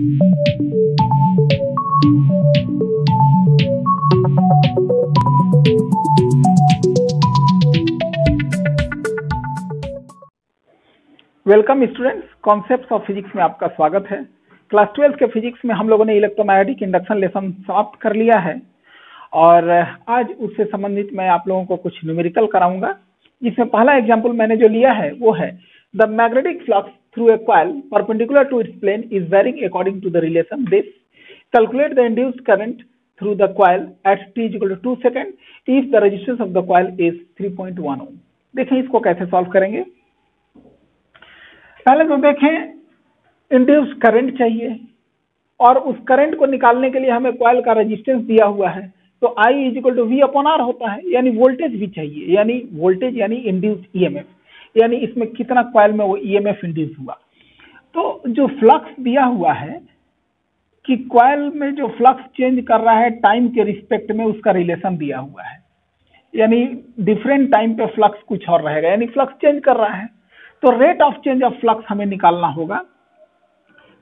Welcome students, concepts of physics में आपका स्वागत है। क्लास 12 के फिजिक्स में हम लोगों ने इलेक्ट्रोमैग्नेटिक इंडक्शन लेसन समाप्त कर लिया है और आज उससे संबंधित मैं आप लोगों को कुछ न्यूमेरिकल कराऊंगा। जिसमें पहला एग्जांपल मैंने जो लिया है वो है the magnetic flux through a coil perpendicular to its plane is varying according to the relation this. Calculate the induced current through the coil at t = 2 second if the resistance of the coil is 3.1 ohm. देखें इसको कैसे solve करेंगे। पहले तो देखें induce current चाहिए और उस करंट को निकालने के लिए हमें कॉइल का रेजिस्टेंस दिया हुआ है, तो I = V/R होता है, यानी वोल्टेज भी चाहिए, यानी वोल्टेज यानी इंड्यूस्ड ईएमएफ, यानी इसमें कितना कॉइल में वो ईएमएफ इंड्यूस हुआ। तो जो फ्लक्स दिया हुआ है कि कॉइल में जो फ्लक्स चेंज कर रहा है टाइम के रिस्पेक्ट में, उसका रिलेशन दिया हुआ है, यानी डिफरेंट टाइम पे फ्लक्स कुछ और रहेगा, यानी फ्लक्स चेंज कर रहा है, तो rate of change of flux हमें निकालना होगा।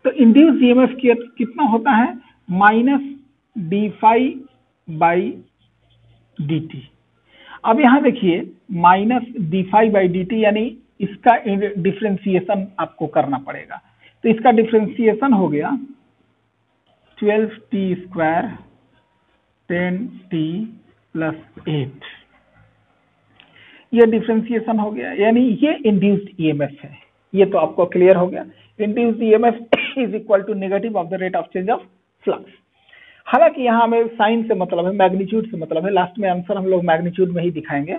तो इंड्यूस ईएमएफ कितना होता है -d∅/dt। अब यहां देखिए -d∅/dt, यानी इसका डिफरेंशिएशन आपको करना पड़ेगा। तो इसका डिफरेंशिएशन हो गया 12t² 10t + 8। ये डिफरेंशिएशन हो गया, यानी ये इंड्यूस्ड ईएमएफ है। ये तो आपको क्लियर हो गया। Induced EMF is equal to negative of the rate of change of flux. हालांकि यहाँ हमें साइन से मतलब है, मैग्नीट्यूड से मतलब है। लास्ट में आंसर हम लोग मैग्नीट्यूड में ही दिखाएंगे,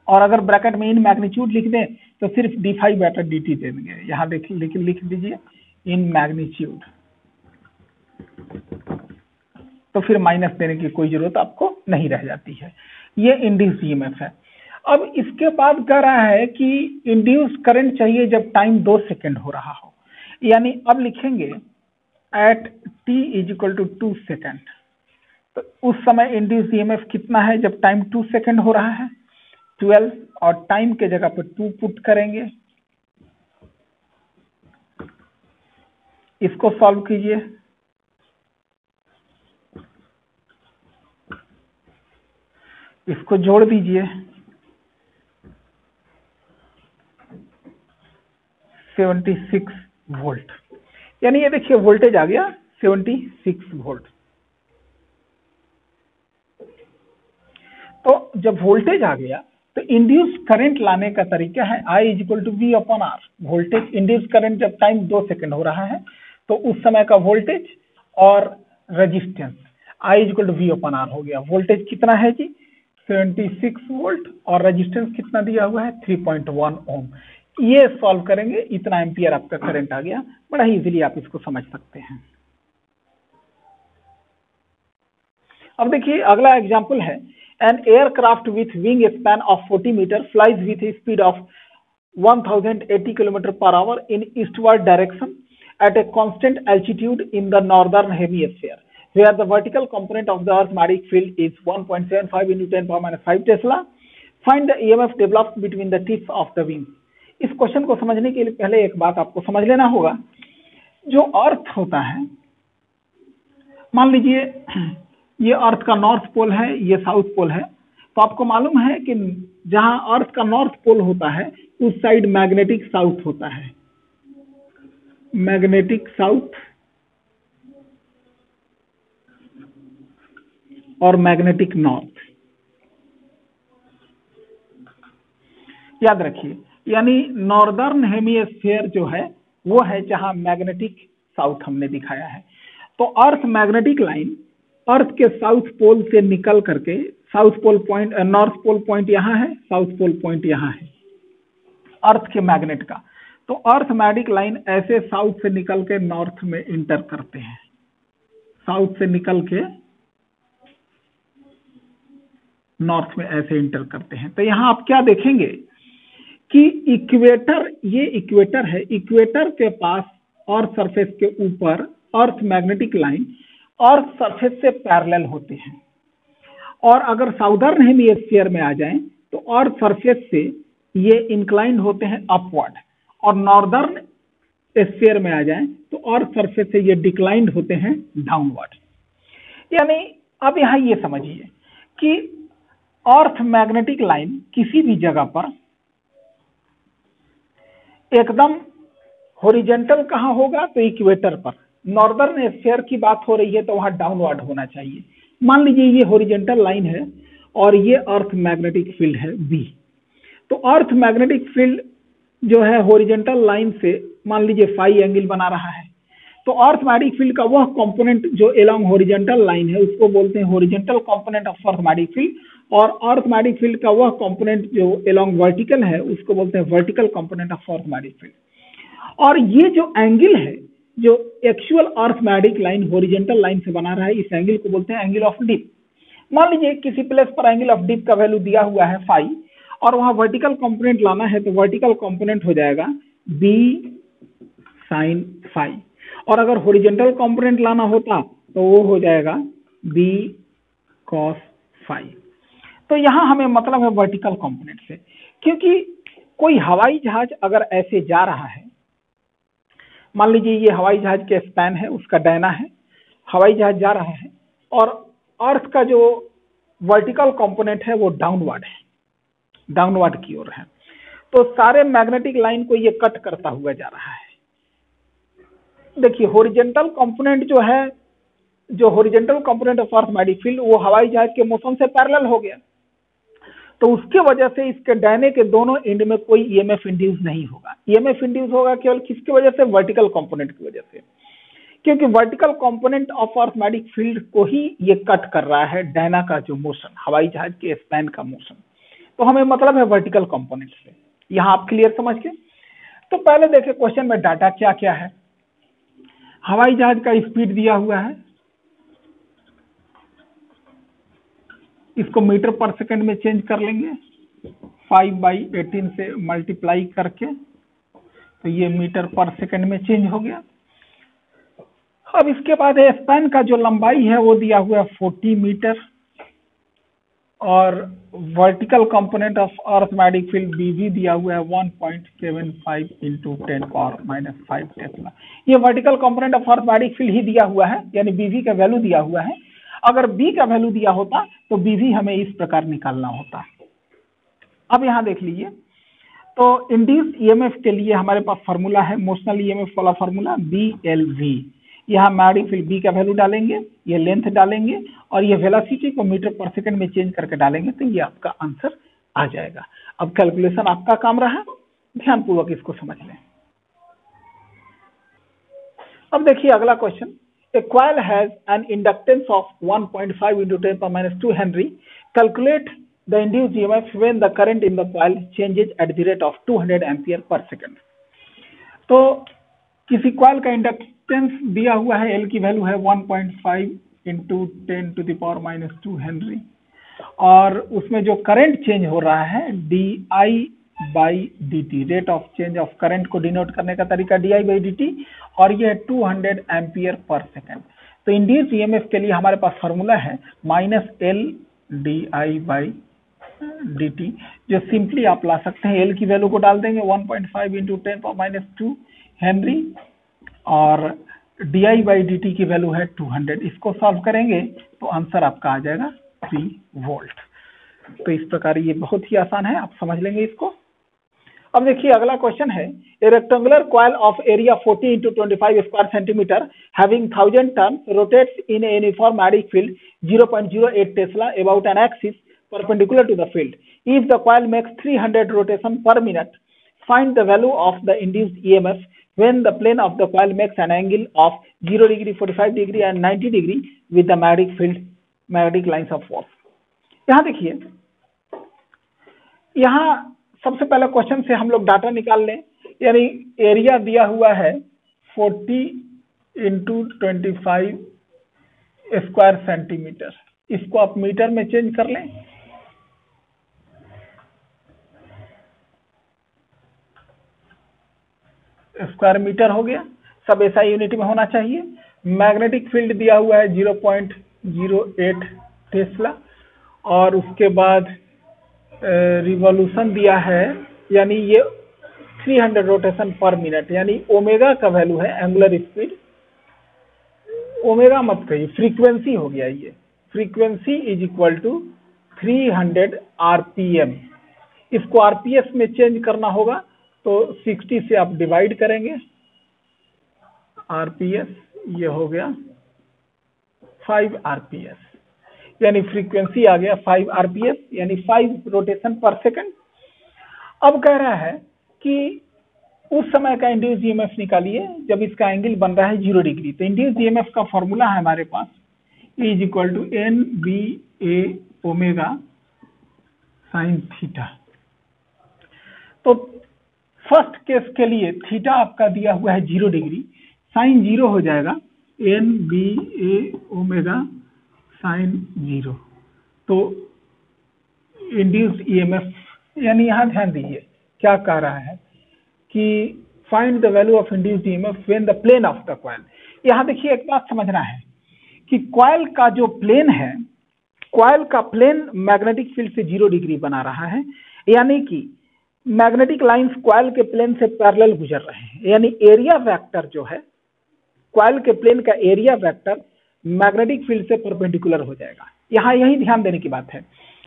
और अगर ब्रैकेट में इन मैग्नीट्यूड लिख दें तो सिर्फ d∅/dt दे देंगे। यहाँ लिख दीजिए इन मैग्नीट्यूड, तो फिर माइनस देने की कोई जरूरत आपको नहीं रह जाती है। ये इंड्यूस्ड ईएमएफ है। अब इसके बाद कह रहा है कि इंड्यूस करंट चाहिए जब टाइम 2 सेकेंड हो रहा हो, यानी अब लिखेंगे एट t = 2 सेकेंड। तो उस समय इंड्यूस ईएमएफ कितना है जब टाइम 2 सेकेंड हो रहा है, 12, और टाइम के जगह पर 2 पुट करेंगे। इसको सॉल्व कीजिए। इसको जोड़ दीजिए, 76 वोल्ट, यानी ये देखिए वोल्टेज आ गया 76 वोल्ट। तो जब वोल्टेज आ गया तो इंड्यूस करंट लाने का तरीका है I = V/R। Voltage induce current जब टाइम 2 सेकेंड हो रहा है तो उस समय का वोल्टेज और रेजिस्टेंस I = V/R हो गया। वोल्टेज कितना है जी 76 वोल्ट और रेजिस्टेंस कितना दिया हुआ है 3.1 ओम। ये सॉल्व करेंगे, इतना एम्पियर आपका करंट आ गया। बड़ा ही इजीली आप इसको समझ सकते हैं। अब देखिए अगला एग्जांपल है an aircraft with wing span of 40 metre flies with a speed of 1080 km/h in eastward direction at a constant altitude in the northern hemisphere where the vertical component of the Earth's magnetic field is 1.75 × 10⁻⁵ Tesla. Find the EMF developed between the tips of the wings. इस question को समझने के लिए पहले एक बात आपको समझ लेना होगा। जो अर्थ होता है, मान लीजिए ये अर्थ का नॉर्थ पोल है, ये साउथ पोल है, तो आपको मालूम है कि जहां अर्थ का नॉर्थ पोल होता है उस साइड मैग्नेटिक साउथ होता है, मैग्नेटिक साउथ और मैग्नेटिक नॉर्थ। याद रखिए, यानी नॉर्दर्न हेमिस्फीयर जो है वो है जहां मैग्नेटिक साउथ हमने दिखाया है। तो अर्थ मैग्नेटिक लाइन अर्थ के साउथ पोल से निकल करके, south pole point, north pole point यहां है, साउथ पोल पॉइंट यहां है अर्थ के मैग्नेट का। तो अर्थ मैग्नेटिक लाइन ऐसे साउथ से निकल के नॉर्थ में इंटर करते हैं, साउथ से निकल के नॉर्थ में ऐसे इंटर करते हैं। तो यहां आप क्या देखेंगे कि इक्वेटर, ये इक्वेटर है, इक्वेटर के पास अर्थ सरफेस के ऊपर earth magnetic line earth surface से पैरेलल होते हैं, और अगर साउदर्न हेमिस्फीयर में आ जाएं तो अर्थ सरफेस से ये इंक्लाइंड होते हैं अपवर्ड, और नॉर्दर्न स्फीयर में आ जाएं तो अर्थ सरफेस से ये डिक्लाइंड होते हैं डाउनवर्ड। यानी अब यहाँ ये समझिए कि अर्थ मैग्नेटिक लाइन किसी भी जगह पर एकदम हॉरिजॉन्टल कहाँ होगा, तो इक्वेटर पर। नॉर्दर्न स्फीयर की बात हो रही है तो वहां डाउनवर्ड होना चाहिए। मान लीजिए ये हॉरिजॉन्टल लाइन है और ये अर्थ मैग्नेटिक फील्ड है बी। तो अर्थ मैग्नेटिक फील्ड जो है हॉरिजॉन्टल लाइन से मान लीजिए फाई एंगल बना रहा है, तो अर्थ मैग्नेटिक फील्ड का वह कंपोनेंट जो अलोंग हॉरिजॉन्टल लाइन है उसको बोलते हैं horizontal component of earth magnetic field, और अर्थ मैग्नेटिक फील्ड का वह कंपोनेंट जो अलोंग वर्टिकल है उसको बोलते हैं vertical component of earth magnetic field. और ये जो एंगल है जो actual earth magnetic line horizontal line से बना रहा है, इस एंगल को बोलते हैं एंगल ऑफ डिप। मान लीजिए किसी प्लेस पर एंगल ऑफ डिप का वैल्यू दिया हुआ है फाई और वहां वर्टिकल कंपोनेंट लाना है, तो वर्टिकल कंपोनेंट हो जाएगा बी साइन फाई, और अगर हॉरिजॉन्टल कंपोनेंट लाना होता तो वो हो जाएगा बी कॉस फाई। तो यहां हमें मतलब है वर्टिकल कंपोनेंट से, क्योंकि कोई हवाई जहाज अगर ऐसे जा रहा है, मान लीजिए ये हवाई जहाज के स्पैन है, उसका डायना है, हवाई जहाज जा रहा है और अर्थ का जो वर्टिकल कंपोनेंट है वो डाउनवर्ड है, डाउनवर्ड की ओर है, तो सारे मैग्नेटिक लाइन को ये कट करता हुआ जा रहा है। देखिए हॉरिजॉन्टल कंपोनेंट जो है, जो horizontal component of earth magnetic field वो हवाई जहाज के मोशन से पैरेलल हो गया, तो उसके वजह से इसके डायने के दोनों एंड में कोई ईएमएफ इंड्यूस नहीं होगा। ईएमएफ इंड्यूस होगा केवल किसकी वजह से, वर्टिकल कंपोनेंट की वजह से, क्योंकि vertical component of earth magnetic field को ही ये कट कर रहा है, डायना का जो मोशन, हवाई जहाज के स्पैन का मोशन। तो हमें मतलब है वर्टिकल कंपोनेंट से। यहां आप क्लियर समझ के? तो पहले देखें क्वेश्चन में डाटा क्या क्या है। हवाई जहाज का स्पीड दिया हुआ है, इसको मीटर पर सेकंड में चेंज कर लेंगे 5/18 से मल्टीप्लाई करके, तो ये मीटर पर सेकंड में चेंज हो गया। अब इसके बाद स्पैन का जो लंबाई है वो दिया हुआ है 40 मीटर, और vertical component of earth magnetic field B V दिया हुआ है 1.75 × 10⁻⁵ टेस्ला। ये vertical component of earth magnetic field ही दिया हुआ है, यानी बीवी का वैल्यू दिया हुआ है। अगर बी का वैल्यू दिया होता तो बीवी हमें इस प्रकार निकालना होता। अब यहां देख लीजिए, तो इंड्यूस ईएमएफ के लिए हमारे पास फॉर्मूला है, मोशनल ईएमएफ वाला फॉर्मूला BLV। यहाँ मैग्नेटिक फील्ड बी का वैल्यू डालेंगे, ये लेंथ डालेंगे और ये वेलोसिटी को मीटर पर सेकंड में चेंज करके डालेंगे, तो ये आपका आंसर आ जाएगा। अब कैलकुलेशन आपका काम रहा, ध्यानपूर्वक इसको समझ लें। अब देखिए अगला question, A coil has an inductance of 1.5 × 10⁻² Henry. Calculate the induced EMF when the current in the coil changes at the rate of 200 ampere per second. तो किसी कॉइल का इंडक्टेंस दिया हुआ है, L की वैल्यू है 1.5 × 10⁻² हेनरी, और उसमें जो करंट चेंज हो रहा है di/dt, rate of change of current को डिनोट करने का तरीका di/dt, और ये 200 एम्पियर पर सेकेंड। तो इंड्यूस्ड ईएमएफ के लिए हमारे पास फॉर्मूला है -L di/dt, जो सिंपली आप ला सकते हैं। L की वैल्यू को डाल देंगे 1.5 × 10⁻² हेनरी, और di/dt की वैल्यू है 200। इसको सॉल्व करेंगे तो आंसर आपका आ जाएगा 3 वोल्ट। तो इस प्रकार ये बहुत ही आसान है, आप समझ लेंगे इसको। अब देखिए अगला क्वेश्चन है, ए rectangular coil of area 40 × 25 square centimetre having 1000 turns rotates in a uniform magnetic field 0.08 Tesla about an axis perpendicular to the field. If the coil makes 300 rotation per minute, find the value of the induced EMF when the plane of the coil makes an angle of 0 degree, 45 degree and 90 degree with the magnetic field, magnetic lines of force. यहाँ देखिए, यहाँ सबसे पहले question से हम लोग data निकाल लें, यानी एरिया दिया हुआ है 40 × 25 स्क्वायर सेंटीमीटर, इसको आप मीटर में चेंज कर लें। स्क्वायर मीटर हो गया, सब एसआई यूनिट में होना चाहिए। मैग्नेटिक फील्ड दिया हुआ है 0.08 टेस्ला, और उसके बाद रिवॉल्यूशन दिया है, यानी ये 300 रोटेशन पर मिनट, यानी ओमेगा का वैल्यू है एंगुलर स्पीड, ओमेगा मत कहिए, फ्रीक्वेंसी हो गया ये, frequency is equal to 300 RPM. इसको आरपीएस में चेंज करना होगा तो 60 से आप डिवाइड करेंगे, आरपीएस ये हो गया 5 आरपीएस, यानी फ्रीक्वेंसी आ गया 5 आरपीएस, यानी 5 रोटेशन पर सेकंड। अब कह रहा है कि उस समय का इंड्यूस ईएमएफ निकालिए जब इसका एंगल बन रहा है 0 डिग्री। तो इंड्यूस ईएमएफ का फॉर्मूला है हमारे पास is equal to N B A omega sine theta. तो फर्स्ट केस के लिए थीटा आपका दिया हुआ है 0 डिग्री, साइन 0 हो जाएगा N B A omega sign 0। तो इंड्यूस्ड ईएमएफ, यानी यहां ध्यान दीजिए क्या कह रहा है कि find the value of induced EMF when the plane of the coil. यहां देखिए एक बात समझना है कि कॉइल का जो प्लेन है, कॉइल का प्लेन मैग्नेटिक फील्ड से 0 डिग्री बना रहा है, यानी कि मैग्नेटिक लाइंस कॉइल के प्लेन से पैरेलल गुजर रहे हैं, यानी एरिया वेक्टर जो है कॉइल के प्लेन का एरिया वेक्टर मैग्नेटिक फील्ड से परपेंडिकुलर हो जाएगा। यहां यही ध्यान देने की बात है,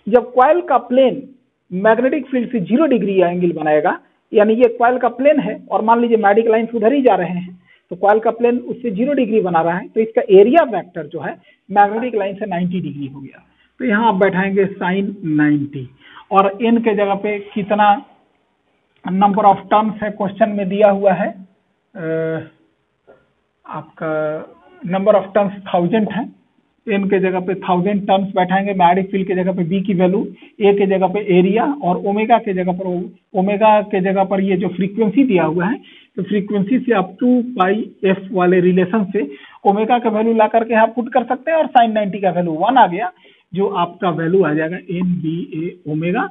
जब कॉइल का प्लेन मैग्नेटिक फील्ड से 0 डिग्री एंगल बनाएगा, यानी ये कॉइल का प्लेन है और मान लीजिए मैग्नेटिक लाइंस उधर ही जा रहे हैं, तो कॉइल का प्लेन उससे 0 डिग्री बना रहा है, तो इसका एरिया वेक्टर जो है मैग्नेटिक लाइन से 90 डिग्री हो गया। तो यहाँ आप बैठाएंगे साइन 90, और एन के जगह पे कितना नंबर ऑफ टर्म्स है क्वेश्चन में दिया हुआ है, आपका नंबर ऑफ टर्म्स 1000 है, एन के जगह पे 1000 टर्म्स बैठाएंगे, मैग्नेटिक फील्ड के जगह पे बी की वैल्यू, ए के जगह पे एरिया, और ओमेगा के जगह पर ये जो फ्रीक्वेंसी दिया हुआ है, तो फ्रीक्वेंसी से आप 2 पाई एफ वाले रिलेशन से ओमेगा का वैल्यू ला करके आप पुट कर सकते हैं, और साइन 90 का वैल्यू 1 आ गया, जो आपका वैल्यू आ जाएगा एन बी ए ओमेगा,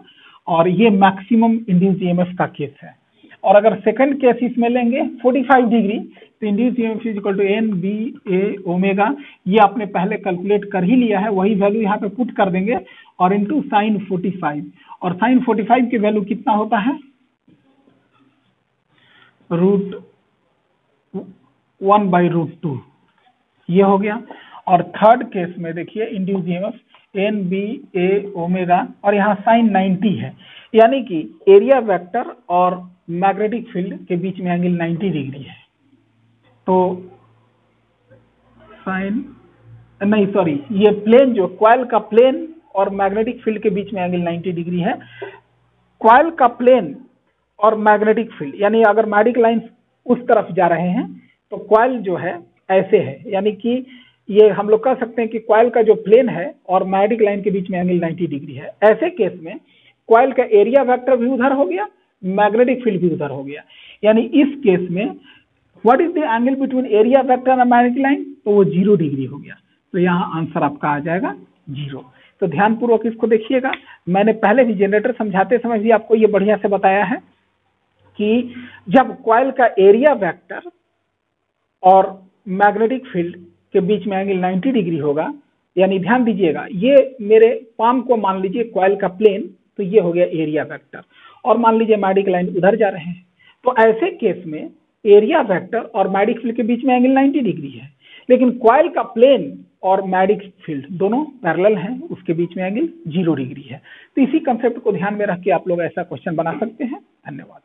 और ये मैक्सिमम इंड्यूस्ड ईएमएफ का केस है। और अगर सेकंड केस इसमें लेंगे 45 डिग्री, तो induced EMF is equal to N B A omega, ये आपने पहले कैलकुलेट कर ही लिया है, वही वैल्यू यहाँ पे पुट कर देंगे, और इनटू साइन 45, और साइन 45 की वैल्यू कितना होता है, √1/√2, ये हो गया। और थर्ड केस में देखिए induced EMF N B A omega, और यहाँ साइन 90 है, यानी कि एरिया वेक्टर और मैग्नेटिक फील्ड के बीच में एंगल 90 डिग्री है। तो साइन नहीं, सॉरी, ये प्लेन जो कॉइल का प्लेन और मैग्नेटिक फील्ड के बीच में एंगल 90 डिग्री है। कॉइल का प्लेन और मैग्नेटिक फील्ड, यानी अगर मैग्नेटिक लाइंस उस तरफ जा रहे हैं तो कॉइल जो है ऐसे है, यानी कि ये हम लोग कह सकते हैं कि कॉइल का जो प्लेन है और मैग्नेटिक लाइन के बीच में एंगल 90 डिग्री है। ऐसे केस में कॉइल का एरिया वेक्टर भी उधर हो गया, मैग्नेटिक फील्ड भी उधर हो गया, यानी इस केस में what is the angle between area vector और मैग्नेटिक लाइन, तो वो 0 डिग्री हो गया। तो यहाँ आंसर आपका आ जाएगा 0। तो ध्यानपूर्वक इसको देखिएगा, मैंने पहले भी जनरेटर समझाते समय भी आपको ये बढ़िया से बताया है कि जब कॉइल का एरिया वेक्टर और मैग्नेटिक फील्ड के बीच में एंगल 90 डिग्री होगा, यानी ध्यान दीजिएगा, ये मेरे पाम को मान लीजिए कॉइल का प्लेन, तो ये हो गया एरिया वेक्टर, और मान लीजिए मैग्नेटिक लाइन उधर जा रहे हैं, तो ऐसे केस में एरिया वेक्टर और मैग्नेटिक फील्ड के बीच में एंगल 90 डिग्री है, लेकिन कॉइल का प्लेन और मैग्नेटिक फील्ड दोनों पैरेलल हैं, उसके बीच में एंगल 0 डिग्री है। तो इसी कंसेप्ट को ध्यान में रख के आप लोग ऐसा क्वेश्चन बना सकते हैं। धन्यवाद।